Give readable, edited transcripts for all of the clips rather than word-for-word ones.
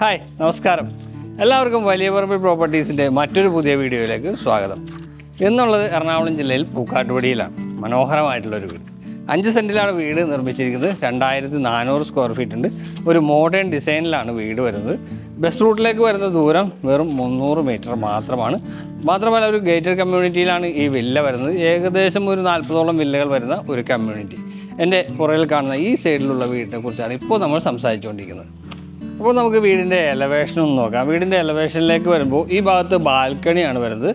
Hi നമസ്കാരം. എല്ലാവർക്കും വലിയ പറമ്പിൽ പ്രോപ്പർട്ടീസിൻ്റെ മറ്റൊരു പുതിയ വീഡിയോയിലേക്ക് സ്വാഗതം. എന്നുള്ളത് എറണാകുളം ജില്ലയിൽ പൂക്കാട്ടുപടിയിലാണ്. മനോഹരമായിട്ടുള്ളൊരു വീട്. 5 സെൻറ്റിലാണ് വീട് നിർമ്മിച്ചിരിക്കുന്നത്. 2400 സ്ക്വയർ ഫീറ്റ് ഉണ്ട്. ഒരു മോഡേൺ ഡിസൈനിലാണ് വീട് വരുന്നത്. ബസ് റൂട്ടിലേക്ക് വരുന്ന ദൂരം വെറും 300 മീറ്റർ മാത്രമാണ്. മാത്രമല്ല ഒരു ഗേറ്റഡ് കമ്മ്യൂണിറ്റിയിലാണ് ഈ വില്ല വരുന്നത്. ഏകദേശം ഒരു 40ഓളം വില്ലകൾ വരുന്ന ഒരു കമ്മ്യൂണിറ്റി. എൻ്റെ പുറകിൽ കാണുന്ന ഈ സൈഡിലുള്ള വീടിനെ കുറിച്ചാണ് ഇപ്പോൾ നമ്മൾ സംസാരിച്ചുകൊണ്ടിരിക്കുന്നത്. അപ്പോൾ നമുക്ക് വീടിൻ്റെ എലവേഷൻ ഒന്ന് നോക്കാം. വീടിൻ്റെ എലവേഷനിലേക്ക് വരുമ്പോൾ ഈ ഭാഗത്ത് ബാൽക്കണിയാണ് വരുന്നത്.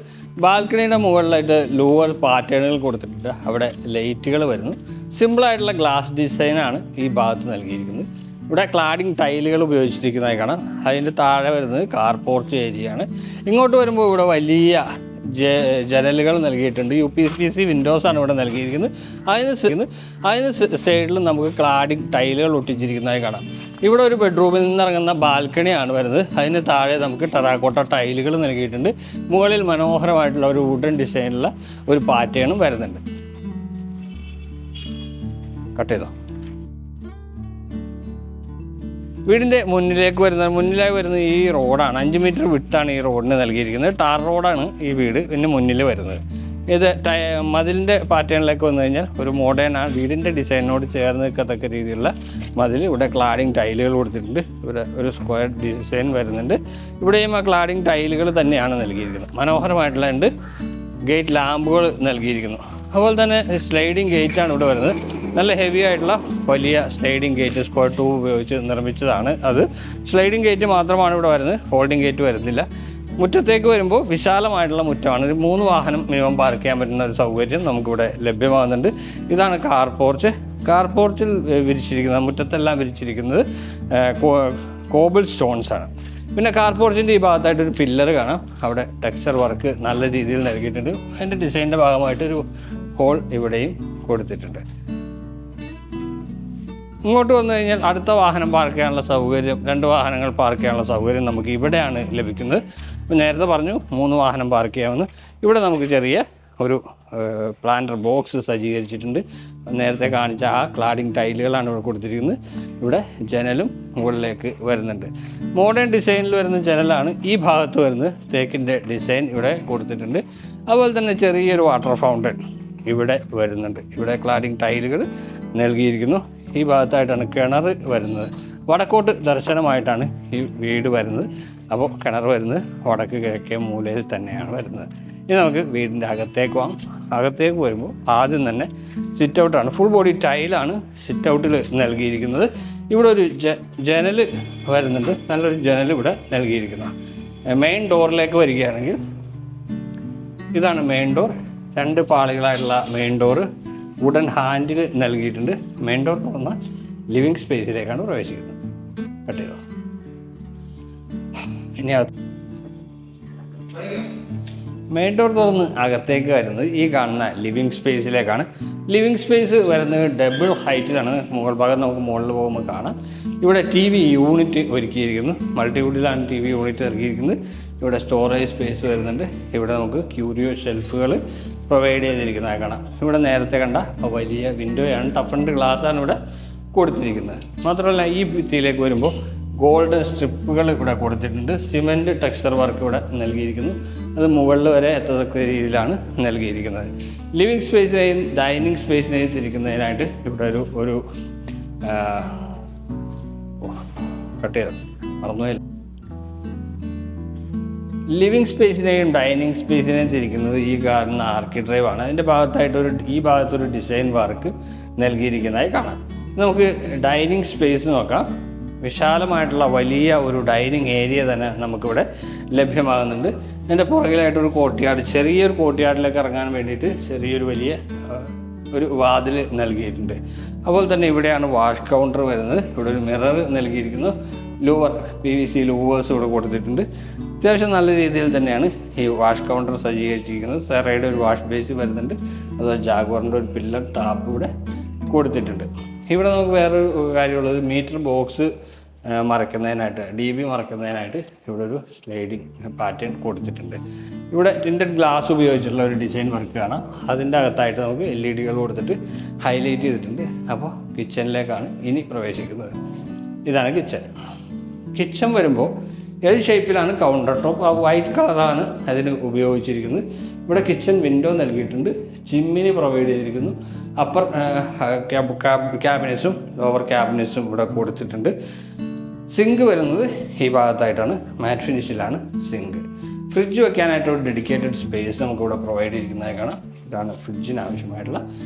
ബാൽക്കണിയുടെ മുകളിലായിട്ട് ലൂവർ പാറ്റേണുകൾ കൊടുത്തിട്ടുണ്ട്. അവിടെ ലൈറ്റുകൾ വരുന്നു. സിമ്പിളായിട്ടുള്ള ഗ്ലാസ് ഡിസൈനാണ് ഈ ഭാഗത്ത് നൽകിയിരിക്കുന്നത്. ഇവിടെ ക്ലാഡിങ് ടൈലുകൾ ഉപയോഗിച്ചിരിക്കുന്നതായി കാണാം. അതിൻ്റെ താഴെ വരുന്നത് കാർ പോർച്ച് ഏരിയയാണ്. ഇങ്ങോട്ട് വരുമ്പോൾ ഇവിടെ വലിയ ജനലുകൾ നൽകിയിട്ടുണ്ട്. UPVC വിൻഡോസാണ് ഇവിടെ നൽകിയിരിക്കുന്നത്. അതിന് സൈഡിലും നമുക്ക് ക്ലാഡിങ് ടൈലുകൾ ഒട്ടിച്ചിരിക്കുന്നതായി കാണാം. ഇവിടെ ഒരു ബെഡ്റൂമിൽ നിന്നിറങ്ങുന്ന ബാൽക്കണിയാണ് വരുന്നത്. അതിന് താഴെ നമുക്ക് ടെറാക്കോട്ട ടൈലുകൾ നൽകിയിട്ടുണ്ട്. മുകളിൽ മനോഹരമായിട്ടുള്ള ഒരു വുഡൻ ഡിസൈനുള്ള ഒരു പാറ്റേണും വരുന്നുണ്ട്. കട്ട് ചെയ്തോ. വീടിൻ്റെ മുന്നിലായി വരുന്ന ഈ റോഡാണ്. 5 മീറ്റർ വിട്ടാണ് ഈ റോഡിന് നൽകിയിരിക്കുന്നത്. ടാർ റോഡാണ് ഈ വീട് പിന്നെ മുന്നിൽ വരുന്നത്. ഇത് മതിലിൻ്റെ പാറ്റേണിലേക്ക് വന്നു കഴിഞ്ഞാൽ ഒരു മോഡേൺ വീടിൻ്റെ ഡിസൈനിനോട് ചേർന്ന് നിൽക്കത്തക്ക രീതിയിലുള്ള മതിൽ. ഇവിടെ ക്ലാഡിങ് ടൈലുകൾ കൊടുത്തിട്ടുണ്ട്. ഇവിടെ ഒരു സ്ക്വയർ ഡിസൈൻ വരുന്നുണ്ട്. ഇവിടെയും ആ ക്ലാഡിങ് ടൈലുകൾ തന്നെയാണ് നൽകിയിരിക്കുന്നത്. മനോഹരമായിട്ടുള്ള 2 ഗേറ്റ് ലാമ്പുകൾ നൽകിയിരിക്കുന്നു. അതുപോലെ തന്നെ സ്ലൈഡിങ് ഗേറ്റാണ് ഇവിടെ വരുന്നത്. നല്ല ഹെവി ആയിട്ടുള്ള വലിയ സ്ലൈഡിങ് ഗേറ്റ് സ്ക്വയർ 2 ഉപയോഗിച്ച് നിർമ്മിച്ചതാണ്. അത് സ്ലൈഡിങ് ഗേറ്റ് മാത്രമാണ് ഇവിടെ വരുന്നത്. ഹോൾഡിംഗ് ഗേറ്റ് വരുന്നില്ല. മുറ്റത്തേക്ക് വരുമ്പോൾ വിശാലമായിട്ടുള്ള മുറ്റമാണ്. ഒരു 3 വാഹനം മിനിമം പാർക്ക് ചെയ്യാൻ പറ്റുന്ന ഒരു സൗകര്യം നമുക്കിവിടെ ലഭ്യമാകുന്നുണ്ട്. ഇതാണ് കാർ പോർച്ച്. കാർ പോർച്ചിൽ വിരിച്ചിരിക്കുന്നത്, മുറ്റത്തെല്ലാം വിരിച്ചിരിക്കുന്നത് കോബിൾ സ്റ്റോൺസ് ആണ്. പിന്നെ കാർ പോർച്ചിൻ്റെ ഈ ഭാഗത്തായിട്ടൊരു പില്ലർ കാണാം. അവിടെ ടെക്സ്ചർ വർക്ക് നല്ല രീതിയിൽ നൽകിയിട്ടുണ്ട്. അതിൻ്റെ ഡിസൈനിൻ്റെ ഭാഗമായിട്ടൊരു ഹോൾ ഇവിടെയും കൊടുത്തിട്ടുണ്ട്. ഇങ്ങോട്ട് വന്നു കഴിഞ്ഞാൽ അടുത്ത വാഹനം പാർക്ക് ചെയ്യാനുള്ള സൗകര്യം, 2 വാഹനങ്ങൾ പാർക്ക് ചെയ്യാനുള്ള സൗകര്യം നമുക്ക് ഇവിടെയാണ് ലഭിക്കുന്നത്. നേരത്തെ പറഞ്ഞു 3 വാഹനം പാർക്ക് ചെയ്യാമെന്ന്. ഇവിടെ നമുക്ക് ചെറിയ ഒരു പ്ലാന്റർ ബോക്സ് സജ്ജീകരിച്ചിട്ടുണ്ട്. നേരത്തെ കാണിച്ച ആ ക്ലാഡിങ് ടൈലുകളാണ് ഇവിടെ കൊടുത്തിരിക്കുന്നത്. ഇവിടെ ജനലും മുകളിലേക്ക് വരുന്നുണ്ട്. മോഡേൺ ഡിസൈനിൽ വരുന്ന ജനലാണ് ഈ ഭാഗത്ത് വരുന്നത്. തേക്കിൻ്റെ ഡിസൈൻ ഇവിടെ കൊടുത്തിട്ടുണ്ട്. അതുപോലെ തന്നെ ചെറിയൊരു വാട്ടർ ഫൗണ്ടൻ ഇവിടെ വരുന്നുണ്ട്. ഇവിടെ ക്ലാഡിങ് ടൈലുകൾ നൽകിയിരിക്കുന്നു. ഈ ഭാഗത്തായിട്ടാണ് കിണർ വരുന്നത്. വടക്കോട്ട് ദർശനമായിട്ടാണ് ഈ വീട് വരുന്നത്. അപ്പോൾ കിണർ വരുന്നത് വടക്ക് കിഴക്കേ മൂലയിൽ തന്നെയാണ് വരുന്നത്. ഇനി നമുക്ക് വീടിൻ്റെ അകത്തേക്ക് പോകാം. അകത്തേക്ക് വരുമ്പോൾ ആദ്യം തന്നെ സിറ്റ് ഔട്ടാണ്. ഫുൾ ബോഡി ടൈലാണ് സിറ്റ് ഔട്ടിൽ നൽകിയിരിക്കുന്നത്. ഇവിടെ ഒരു ജനൽ വരുന്നുണ്ട്. നല്ലൊരു ജനൽ ഇവിടെ നൽകിയിരിക്കുന്നു. മെയിൻ ഡോറിലേക്ക് വരികയാണെങ്കിൽ ഇതാണ് മെയിൻ ഡോർ. 2 പാളികളായിട്ടുള്ള മെയിൻ ഡോറ് വുഡൻ ഹാൻഡിൽ നൽകിയിട്ടുണ്ട്. മെയിൻ ഡോർ തുറന്ന ലിവിങ് സ്പേസിലേക്കാണ് പ്രവേശിക്കുന്നത്. കട്ട് ചെയ്തോ. ഇനി മെയിൻ ഡോർ തുറന്ന് അകത്തേക്ക് വരുന്നത് ഈ കാണുന്ന ലിവിങ് സ്പേസിലേക്കാണ്. ലിവിങ് സ്പേസ് വരുന്നത് ഡബിൾ ഹൈറ്റിലാണ്. മുകൾ ഭാഗം നമുക്ക് മുകളിൽ പോകുമ്പോൾ കാണാം. ഇവിടെ TV യൂണിറ്റ് ഒരുക്കിയിരിക്കുന്നു. മൾട്ടിവുഡിലാണ് TV യൂണിറ്റ് നൽകിയിരിക്കുന്നത്. ഇവിടെ സ്റ്റോറേജ് സ്പേസ് വരുന്നുണ്ട്. ഇവിടെ നമുക്ക് ക്യൂരിയോ ഷെൽഫുകൾ പ്രൊവൈഡ് ചെയ്തിരിക്കുന്നതായി കാണാം. ഇവിടെ നേരത്തെ കണ്ട വലിയ വിൻഡോയാണ്. ടഫൻഡ് ഗ്ലാസ്സാണ് ഇവിടെ കൊടുത്തിരിക്കുന്നത്. മാത്രമല്ല ഈ ഭിത്തിയിലേക്ക് വരുമ്പോൾ ഗോൾഡൻ സ്ട്രിപ്പുകൾ ഇവിടെ കൊടുത്തിട്ടുണ്ട്. സിമെൻറ്റ് ടെക്സ്ചർ വർക്ക് ഇവിടെ നൽകിയിരിക്കുന്നു. അത് മുകളിൽ വരെ എത്തത്തക്ക രീതിയിലാണ് നൽകിയിരിക്കുന്നത്. ലിവിങ് സ്പേസിനെയും ഡൈനിങ് സ്പേസിനെയും തിരിക്കുന്നതിനായിട്ട് ഇവിടെ ഒരു കട്ട് ചെയ്ത് മറന്നുപോയില്ല. ലിവിങ് സ്പേസിനെയും ഡൈനിങ് സ്പേസിനെയും തിരിക്കുന്നത് ഈ കാണുന്ന ആർക്കി ഡ്രൈവാണ്. അതിൻ്റെ ഈ ഭാഗത്തൊരു ഡിസൈൻ വർക്ക് നൽകിയിരിക്കുന്നതായി കാണാം. നമുക്ക് ഡൈനിങ് സ്പേസ് നോക്കാം. വിശാലമായിട്ടുള്ള വലിയ ഒരു ഡൈനിങ് ഏരിയ തന്നെ നമുക്കിവിടെ ലഭ്യമാകുന്നുണ്ട്. അതിൻ്റെ പുറകിലായിട്ടൊരു കോർട്ട്യാർഡ്, ചെറിയൊരു കോർട്ട്യാർഡിലേക്ക് ഇറങ്ങാൻ വേണ്ടിയിട്ട് വലിയ ഒരു വാതിൽ നൽകിയിട്ടുണ്ട്. അതുപോലെ തന്നെ ഇവിടെയാണ് വാഷ് കൗണ്ടർ വരുന്നത്. ഇവിടെ ഒരു മിറർ നൽകിയിരിക്കുന്നു. PVC ലൂവേഴ്സ് ഇവിടെ കൊടുത്തിട്ടുണ്ട്. അത്യാവശ്യം നല്ല രീതിയിൽ തന്നെയാണ് ഈ വാഷ് കൗണ്ടർ സജ്ജീകരിച്ചിരിക്കുന്നത്. സെറയുടെ ഒരു വാഷ് ബേസ് വരുന്നുണ്ട്. അതുപോലെ ജാഗ്വാറിൻ്റെ ഒരു പില്ലർ ടാപ്പ് ഇവിടെ കൊടുത്തിട്ടുണ്ട്. ഇവിടെ നമുക്ക് വേറൊരു കാര്യമുള്ളത് മീറ്റർ ബോക്സ് മറയ്ക്കുന്നതിനായിട്ട്, DB മറയ്ക്കുന്നതിനായിട്ട് ഇവിടെ ഒരു സ്ലൈഡിങ് പാറ്റേൺ കൊടുത്തിട്ടുണ്ട്. ഇവിടെ ടിൻറ്റഡ് ഗ്ലാസ് ഉപയോഗിച്ചിട്ടുള്ള ഒരു ഡിസൈൻ വർക്ക് കാണാം. അതിൻ്റെ അകത്തായിട്ട് നമുക്ക് LED കൊടുത്തിട്ട് ഹൈലൈറ്റ് ചെയ്തിട്ടുണ്ട്. അപ്പോൾ കിച്ചണിലേക്കാണ് ഇനി പ്രവേശിക്കുന്നത്. ഇതാണ് കിച്ചൺ. കിച്ചൺ വരുമ്പോൾ എൽ ഷേപ്പിലാണ് കൗണ്ടർ ടോപ്പ്, ആ വൈറ്റ് കളറാണ് അതിന് ഉപയോഗിച്ചിരിക്കുന്നത്. ഇവിടെ കിച്ചൺ വിൻഡോ നൽകിയിട്ടുണ്ട്, ചിമ്മിനി പ്രൊവൈഡ് ചെയ്തിരിക്കുന്നു, അപ്പർ ക്യാബിനറ്റ്സും ലോവർ ക്യാബിനറ്റ്സും ഇവിടെ കൊടുത്തിട്ടുണ്ട്. സിങ്ക് വരുന്നത് ഈ ഭാഗത്തായിട്ടാണ്, മാറ്റ് ഫിനിഷിലാണ് സിങ്ക്. ഫ്രിഡ്ജ് വെക്കാനായിട്ട് ഒരു ഡെഡിക്കേറ്റഡ് സ്പേസ് നമുക്കിവിടെ പ്രൊവൈഡ് ചെയ്തിരിക്കുന്നതായി കാണാം. ഇതാണ് ഫ്രിഡ്ജിന് ആവശ്യമായിട്ടുള്ള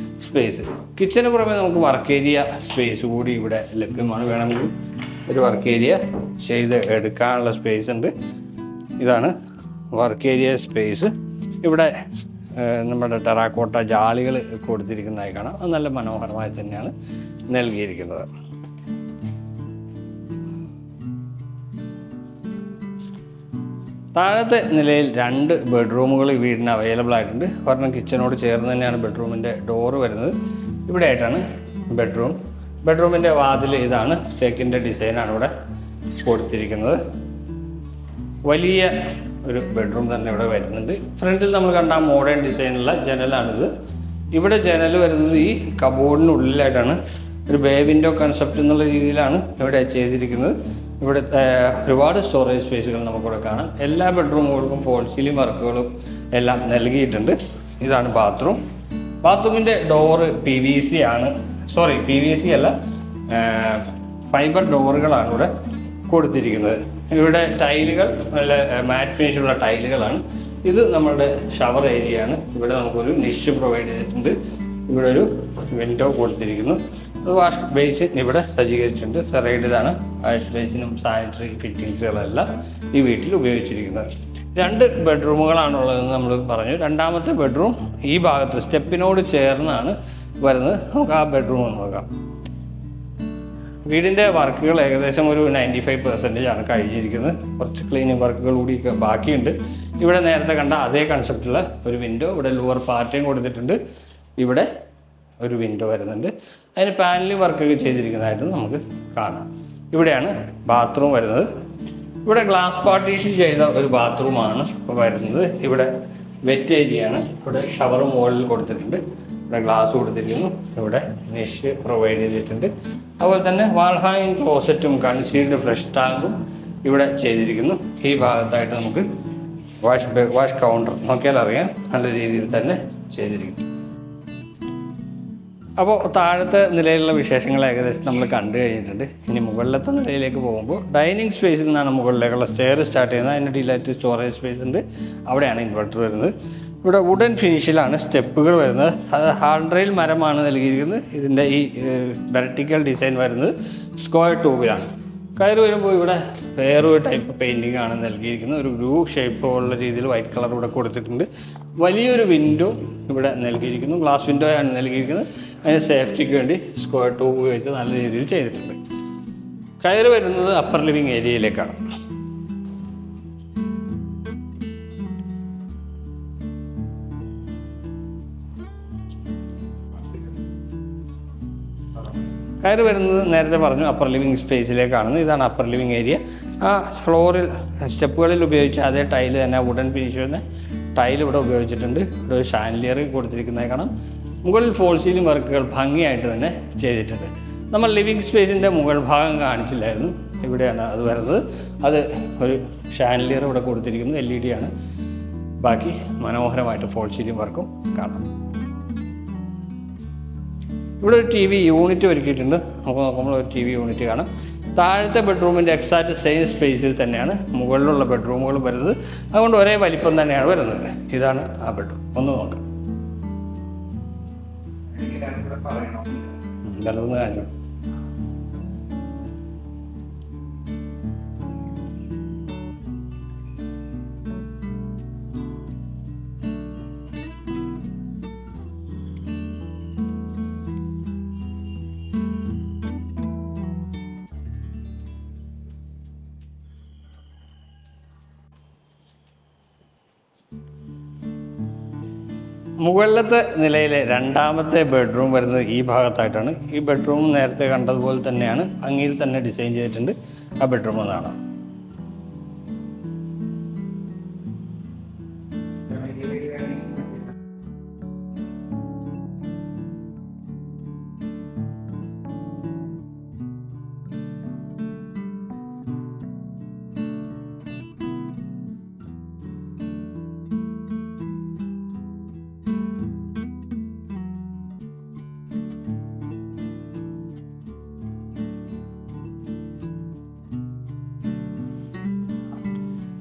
സ്പേസ്. കിച്ചന് പുറമെ നമുക്ക് വർക്ക് ഏരിയ സ്പേസ് കൂടി ഇവിടെ ലഭ്യമാണ്. വേണമെങ്കിൽ ഒരു വർക്ക് ഏരിയ ചെയ്ത് എടുക്കാനുള്ള സ്പേസ് ഉണ്ട്. ഇതാണ് വർക്ക് ഏരിയ സ്പേസ്. ഇവിടെ നമ്മുടെ ടെറാക്കോട്ട ജാളികൾ കൊടുത്തിരിക്കുന്നതായി കാണാം. അത് നല്ല മനോഹരമായി തന്നെയാണ് നൽകിയിരിക്കുന്നത്. താഴത്തെ നിലയിൽ 2 ബെഡ്റൂമുകൾ ഈ വീടിന് അവൈലബിൾ ആയിട്ടുണ്ട്. ഒരെണ്ണം കിച്ചനോട് ചേർന്ന് തന്നെയാണ് ബെഡ്റൂമിൻ്റെ ഡോറ് വരുന്നത്. ഇവിടെ ആയിട്ടാണ് ബെഡ്റൂമിൻ്റെ വാതിൽ ഇതാണ്, തേക്കിൻ്റെ ഡിസൈനാണ് ഇവിടെ കൊടുത്തിരിക്കുന്നത്. വലിയ ഒരു ബെഡ്റൂം തന്നെ ഇവിടെ വരുന്നുണ്ട്. ഫ്രണ്ടിൽ നമ്മൾ കണ്ട മോഡേൺ ഡിസൈനുള്ള ജനലാണിത്. ഇവിടെ ജനൽ വരുന്നത് ഈ കബോർഡിനുള്ളിലായിട്ടാണ്. ഒരു ബേ വിൻഡോ കൺസെപ്റ്റ് എന്നുള്ള രീതിയിലാണ് ഇവിടെ ചെയ്തിരിക്കുന്നത്. ഇവിടെ ഒരുപാട് സ്റ്റോറേജ് സ്പേസുകൾ നമുക്കിവിടെ കാണാം. എല്ലാ ബെഡ്റൂമുകൾക്കും ഫോൾ സീലിംഗ് വർക്കുകളും എല്ലാം നൽകിയിട്ടുണ്ട്. ഇതാണ് ബാത്റൂമിൻ്റെ ഡോറ് PVC ആണ്, PVC അല്ല, ഫൈബർ ഡോറുകളാണ് ഇവിടെ കൊടുത്തിരിക്കുന്നത്. ഇവിടെ ടൈലുകൾ നല്ല മാറ്റ് ഫിനിഷുള്ള ടൈലുകളാണ്. ഇത് നമ്മളുടെ ഷവർ ഏരിയയാണ്. ഇവിടെ നമുക്കൊരു നിഷ് പ്രൊവൈഡ് ചെയ്തിട്ടുണ്ട്. ഇവിടെ ഒരു വിൻഡോ കൊടുത്തിരിക്കുന്നു. വാഷ് ബേസിൻ ഇവിടെ സജ്ജീകരിച്ചിട്ടുണ്ട്. സെറൈഡാണ് വാഷ് ബേസിനും സാനിറ്ററി ഫിറ്റിങ്സുകളെല്ലാം ഈ വീട്ടിൽ ഉപയോഗിച്ചിരിക്കുന്നത്. 2 ബെഡ്റൂമുകളാണുള്ളതെന്ന് നമ്മൾ പറഞ്ഞു. രണ്ടാമത്തെ ബെഡ്റൂം ഈ ഭാഗത്ത് സ്റ്റെപ്പിനോട് ചേർന്നാണ് വരുന്നത്. നമുക്ക് ആ ബെഡ്റൂം ഒന്ന് നോക്കാം. വീടിൻ്റെ വർക്കുകൾ ഏകദേശം ഒരു 95% ആണ് കഴിഞ്ഞിരിക്കുന്നത്. കുറച്ച് ക്ലീനിങ് വർക്കുകൾ കൂടി ബാക്കിയുണ്ട്. ഇവിടെ നേരത്തെ കണ്ട അതേ കൺസെപ്റ്റുള്ള ഒരു വിൻഡോ, ഇവിടെ ലോവർ പാർട്ടിയും കൊടുത്തിട്ടുണ്ട്. ഇവിടെ ഒരു വിൻഡോ വരുന്നുണ്ട്. അതിന് പാനലിംഗ് വർക്കൊക്കെ ചെയ്തിരിക്കുന്നതായിട്ട് നമുക്ക് കാണാം. ഇവിടെയാണ് ബാത്റൂം വരുന്നത്. ഇവിടെ ഗ്ലാസ് പാർട്ടീഷൻ ചെയ്ത ഒരു ബാത്റൂമാണ് ഇപ്പോൾ വരുന്നത്. ഇവിടെ വെറ്റ് ഏരിയയാണ്. ഇവിടെ ഷവർ മുകളിൽ കൊടുത്തിട്ടുണ്ട്. ഇവിടെ ഗ്ലാസ് കൊടുത്തിരിക്കുന്നു. ഇവിടെ നിഷ് പ്രൊവൈഡ് ചെയ്തിട്ടുണ്ട്. അതുപോലെ തന്നെ വാൾ ഹാങ്ങിങ് ക്ലോസറ്റും കൺസീൽഡ് ഫ്ലഷ് ടാങ്കും ഇവിടെ ചെയ്തിരിക്കുന്നു. ഈ ഭാഗത്തായിട്ട് നമുക്ക് വാഷ് കൗണ്ടർ നോക്കിയാൽ അറിയാം, നല്ല രീതിയിൽ തന്നെ ചെയ്തിരിക്കുന്നു. അപ്പോൾ താഴത്തെ നിലയിലുള്ള വിശേഷങ്ങൾ ഏകദേശം നമ്മൾ കണ്ടു കഴിഞ്ഞിട്ടുണ്ട്. ഇനി മുകളിലത്തെ നിലയിലേക്ക് പോകുമ്പോൾ ഡൈനിങ് സ്പേസിൽ നിന്നാണ് മുകളിലേക്കുള്ള സ്റ്റെയർ സ്റ്റാർട്ട് ചെയ്യുന്നത്. അതിൻ്റെ ഡീലായിട്ട് സ്റ്റോറേജ് സ്പേസ് ഉണ്ട്. അവിടെയാണ് ഇൻവെർട്ടർ വരുന്നത്. ഇവിടെ വുഡൻ ഫിനിഷിലാണ് സ്റ്റെപ്പുകൾ വരുന്നത്. അത് ഹാർഡ് റെയിൽ മരമാണ് നൽകിയിരിക്കുന്നത്. ഇതിൻ്റെ ഈ വെർട്ടിക്കൽ ഡിസൈൻ വരുന്നത് സ്ക്വയർ ട്യൂബിലാണ്. കയറി വരുമ്പോൾ ഇവിടെ വേറൊരു ടൈപ്പ് പെയിൻറ്റിംഗ് ആണ് നൽകിയിരിക്കുന്നത്. ഒരു ഗ്രൂ ഷേപ്പ് ഉള്ള രീതിയിൽ വൈറ്റ് കളർ ഇവിടെ കൊടുത്തിട്ടുണ്ട്. വലിയൊരു വിൻഡോ ഇവിടെ നൽകിയിരിക്കുന്നു. ഗ്ലാസ് വിൻഡോ ആണ് നൽകിയിരിക്കുന്നത്. അതിന് സേഫ്റ്റിക്ക് വേണ്ടി സ്ക്വയർ ട്യൂബ് ഉപയോഗിച്ച് നല്ല രീതിയിൽ ചെയ്തിട്ടുണ്ട്. കയറി വരുന്നത് അപ്പർ ലിവിങ് ഏരിയയിലേക്കാണ്. കയറി വരുന്നത് നേരത്തെ പറഞ്ഞു അപ്പർ ലിവിങ് സ്പേസിലേക്കാണ്. ഇതാണ് അപ്പർ ലിവിങ് ഏരിയ. ആ ഫ്ലോറിൽ സ്റ്റെപ്പുകളിൽ ഉപയോഗിച്ച അതേ ടൈല് തന്നെ, വുഡൻ ഫിനിഷ് തന്നെ ടൈൽ ഇവിടെ ഉപയോഗിച്ചിട്ടുണ്ട്. ഇവിടെ ഒരു ഷാൻലിയർ കൊടുത്തിരിക്കുന്നതായി കാണാം. മുകളിൽ ഫോൾ സീലിംഗ് വർക്കുകൾ ഭംഗിയായിട്ട് തന്നെ ചെയ്തിട്ടുണ്ട്. നമ്മൾ ലിവിങ് സ്പേസിൻ്റെ മുകൾ ഭാഗം കാണിച്ചില്ലായിരുന്നു. ഇവിടെയാണ് അത് വരുന്നത്. അത് ഒരു ഷാൻലിയർ ഇവിടെ കൊടുത്തിരിക്കുന്നു. LED ആണ്. ബാക്കി മനോഹരമായിട്ട് ഫോൾ സീലിംഗ് വർക്കും കാണാം. ഇവിടെ ഒരു TV യൂണിറ്റ് ഒരുക്കിയിട്ടുണ്ട്. നമുക്ക് നോക്കുമ്പോൾ ഒരു TV യൂണിറ്റ് കാണാം. താഴത്തെ ബെഡ്റൂമിൻ്റെ എക്സാക്റ്റ് സെയിം സ്പേസിൽ തന്നെയാണ് മുകളിലുള്ള ബെഡ്റൂമുകൾ വരുന്നത്. അതുകൊണ്ട് ഒരേ വലിപ്പം തന്നെയാണ് വരുന്നത്. ഇതാണ് ആ ബെഡ്റൂം. ഒന്ന് നോക്കാം. കലർന്ന് കാര്യം മുകളിലത്തെ നിലയിലെ രണ്ടാമത്തെ ബെഡ്റൂം വരുന്നത് ഈ ഭാഗത്തായിട്ടാണ്. ഈ ബെഡ്റൂം നേരത്തെ കണ്ടതുപോലെ തന്നെയാണ്, ഭംഗിയിൽ തന്നെ ഡിസൈൻ ചെയ്തിട്ടുണ്ട്. ആ ബെഡ്റൂം എന്നാണ്.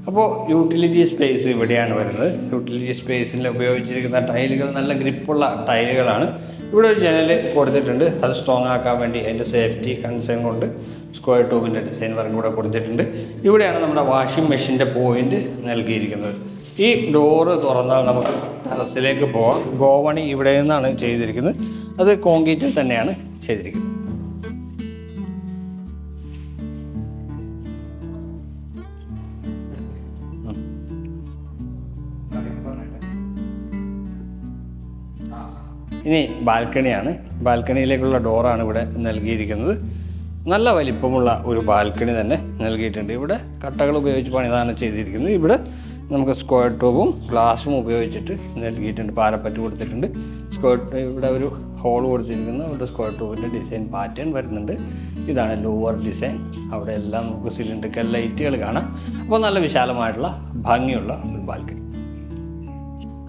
അപ്പോൾ യൂട്ടിലിറ്റി സ്പേസ് ഇവിടെയാണ് വരുന്നത്. യൂട്ടിലിറ്റി സ്പേസിൽ ഉപയോഗിച്ചിരിക്കുന്ന ടൈലുകൾ നല്ല ഗ്രിപ്പുള്ള ടൈലുകളാണ്. ഇവിടെ ഒരു ജനൽ കൊടുത്തിട്ടുണ്ട്, അത് സ്ട്രോങ് ആക്കാൻ വേണ്ടി അതിൻ്റെ സേഫ്റ്റി കൺസേൺ കൊണ്ട് സ്ക്വയർ ട്യൂബിൻ്റെ ഡിസൈൻ വർക്ക് കൂടെ കൊടുത്തിട്ടുണ്ട്. ഇവിടെയാണ് നമ്മുടെ വാഷിംഗ് മെഷീൻ്റെ പോയിൻ്റ് നൽകിയിരിക്കുന്നത്. ഈ ഡോറ് തുറന്നാൽ നമുക്ക് ടെറസിലേക്ക് പോകാം. ഗോവണി ഇവിടെ നിന്നാണ് ചെയ്തിരിക്കുന്നത്, അത് കോൺക്രീറ്റിൽ തന്നെയാണ് ചെയ്തിരിക്കുന്നത്. ഇനി ബാൽക്കണിയാണ്. ബാൽക്കണിയിലേക്കുള്ള ഡോറാണ് ഇവിടെ നൽകിയിരിക്കുന്നത്. നല്ല വലിപ്പമുള്ള ഒരു ബാൽക്കണി തന്നെ നൽകിയിട്ടുണ്ട്. ഇവിടെ കട്ടകൾ ഉപയോഗിച്ച് പണിതാണ് ചെയ്തിരിക്കുന്നത്. ഇവിടെ നമുക്ക് സ്ക്വയർ ട്യൂബും ഗ്ലാസും ഉപയോഗിച്ചിട്ട് നൽകിയിട്ടുണ്ട്. പാരപ്പറ്റ് കൊടുത്തിട്ടുണ്ട്. ഇവിടെ ഒരു ഹോൾ കൊടുത്തിരിക്കുന്നു. അവിടെ സ്ക്വയർ ട്യൂബിൻ്റെ ഡിസൈൻ പാറ്റേൺ വരുന്നുണ്ട്. ഇതാണ് ലൂവർ ഡിസൈൻ. അവിടെ എല്ലാം നമുക്ക് സിലിണ്ടറിക്കൽ ലൈറ്റുകൾ കാണാം. അപ്പോൾ നല്ല വിശാലമായിട്ടുള്ള ഭംഗിയുള്ള ഒരു ബാൽക്കണി.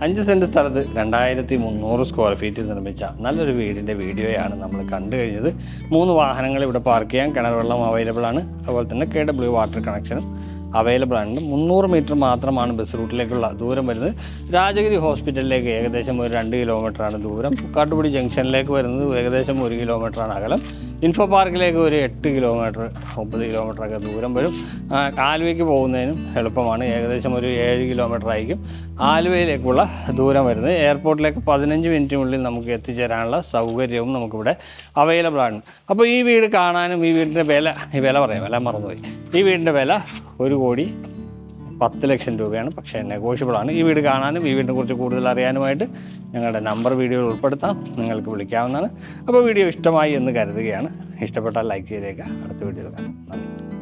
5 സെൻറ്റ് സ്ഥലത്ത് 2300 സ്ക്വയർ ഫീറ്റ് നിർമ്മിച്ച നല്ലൊരു വീടിൻ്റെ വീഡിയോയാണ് നമ്മൾ കണ്ടു കഴിഞ്ഞത്. 3 വാഹനങ്ങൾ ഇവിടെ പാർക്ക് ചെയ്യാൻ കിണർ വെള്ളം അവൈലബിൾ ആണ്. അതുപോലെ തന്നെ KW വാട്ടർ കണക്ഷനും അവൈലബിൾ ആണ്. 300 മീറ്റർ മാത്രമാണ് ബസ് റൂട്ടിലേക്കുള്ള ദൂരം വരുന്നത്. രാജഗിരി ഹോസ്പിറ്റലിലേക്ക് ഏകദേശം ഒരു 2 കിലോമീറ്ററാണ് ദൂരം. പൂക്കാട്ടുപടി ജംഗ്ഷനിലേക്ക് വരുന്നത് ഏകദേശം 1 കിലോമീറ്ററാണ് അകലം. ഇൻഫോ പാർക്കിലേക്ക് ഒരു 8 കിലോമീറ്റർ 9 കിലോമീറ്ററൊക്കെ ദൂരം വരും. ആലുവയ്ക്ക് പോകുന്നതിനും എളുപ്പമാണ്. ഏകദേശം ഒരു 7 കിലോമീറ്റർ ആയിരിക്കും ആലുവയിലേക്കുള്ള ദൂരം വരുന്നത്. എയർപോർട്ടിലേക്ക് 15 മിനിറ്റിനുള്ളിൽ നമുക്ക് എത്തിച്ചേരാനുള്ള സൗകര്യവും നമുക്കിവിടെ അവൈലബിൾ ആണ്. അപ്പോൾ ഈ വീട് കാണാനും ഈ വീടിൻ്റെ വില മറന്നുപോയി. ഈ വീടിൻ്റെ വില 1,10,00,000 രൂപയാണ്. പക്ഷേ നെഗോഷ്യബിൾ ആണ്. ഈ വീട് കാണാനും ഈ വീടിനെ കുറിച്ച് കൂടുതൽ അറിയാനുമായിട്ട് ഞങ്ങളുടെ നമ്പർ വീഡിയോയിൽ ഉൾപ്പെടുത്താം. നിങ്ങൾക്ക് വിളിക്കാവുന്നതാണ്. അപ്പോൾ വീഡിയോ ഇഷ്ടമായി എന്ന് കരുതുകയാണ്. ഇഷ്ടപ്പെട്ടാൽ ലൈക്ക് ചെയ്തേക്കുക. അടുത്ത വീഡിയോയിൽ കാണാം. നന്ദി.